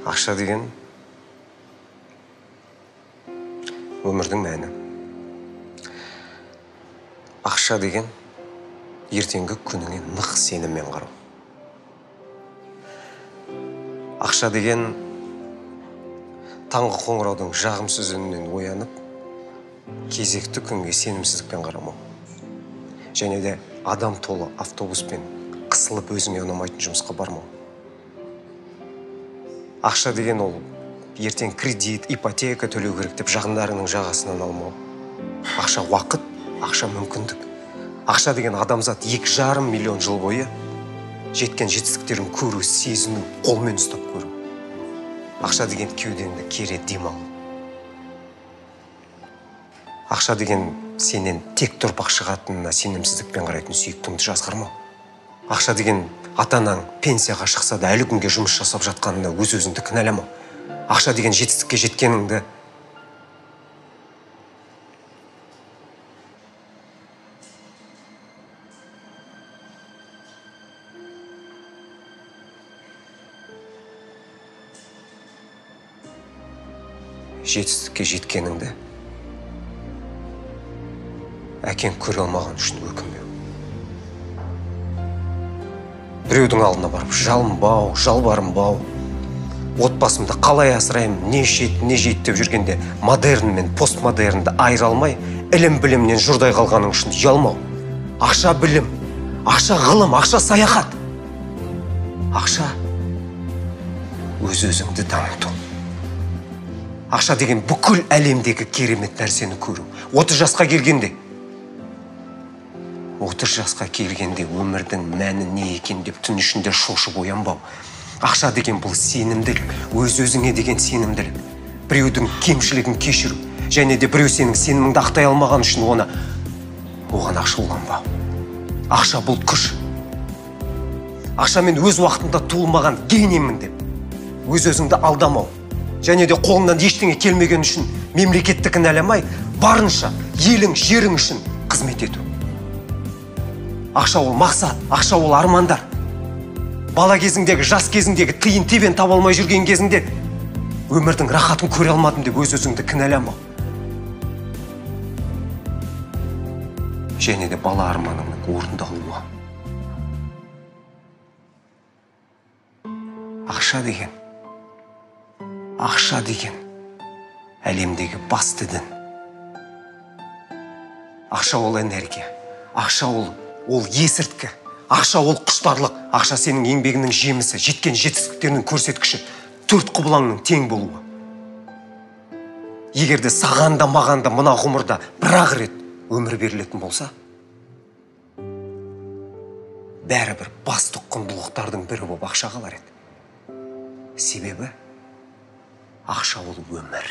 Ақша деген өмірдің мәні. Ақша деген ертеңгі күніңе нық сеніммен қарау. Ақша деген таңғы қоңыраудың жағымсыз үнінен оянып, кезекті күнге сенімсіздікпен қарамау. Және де адам толы автобуспен қысылып өзіңе ұнамайтын жұмысқа бармау. Ақша деген ол ертең кредит, ипотека төлеу керек деп жақындарының жағасынан алмау. Ақша уақыт, ақша мүмкіндік. Ақша деген адамзат 2,5 миллион жыл бойы жеткен жетістіктерін көру, сезіну, қолмен ұстап көру. Ақша деген кеудеңді кере дем алу. Ақша деген сенен тек тұрпақ шығатынына сенімсіздікпен қарайтын сүйіктіңді жазғырмау. Ақша деген атанаң пенсияға шықса да әлі күнге жұмыс жасап жатқанына өз-өзіңді кінәламау. Ақша деген жетістікке жеткеніңді әкең көре алмаған үшін өкінбеу. Біреудің алдына барып жалынбау, жалбарынбау, отбасымды қалай асыраймын, не ішеді, не жейді деп жүргенде модерн мен постмодернді айыра алмай, ілім-білімнен жұрдай қалғаның үшін ұялмау. Ақша білім, ақша ғылым, ақша саяхат. Ақша өз-өзіңді дамыту. Ақша деген бүкіл әлемдегі керемет нәрсені көру. 30 жасқа келгенде өмірдің мәні не екен деп түн ішінде шошып оянбау. Ақша деген бұл сенімділік, өз-өзіңе деген сенімділік. Біреудің кемшілігін кешіру, және де біреу сенің сеніміңді ақтай алмаған үшін оған ашуланбау. Ақша бұл күш. Ақшамен өз уақытында туылмаған гениймін деп өз-өзіңді алдамау. Және де қолыңнан ештеңе келмеген үшін мемлекетті кінәламай, барынша елің, жерің үшін қызмет ету. Ақша ол мақсат, ақша ол армандар. Бала кезіңдегі, жас кезіңдегі тиын тебен таба алмай жүрген кезіңде өмірдің рахатын көре алмадым деп өз-өзіңді кінәламау. Және де бала арманыңның орындалуы. Ақша деген әлемдегі басты дін. Ақша ол энергия, ақша ол есірткі, ақша ол құштарлық, ақша сенің еңбегінің жемісі, жеткен жетістіктерінің көрсеткіші, 4 құбылаңның тең болуы. Егерде саған да маған да мына ғұмырда бір-ақ рет өмір берілетін болса, бәрібір басты құндылықтардың бірі болып ақша қалар еді. Себебі ақша ол өмір.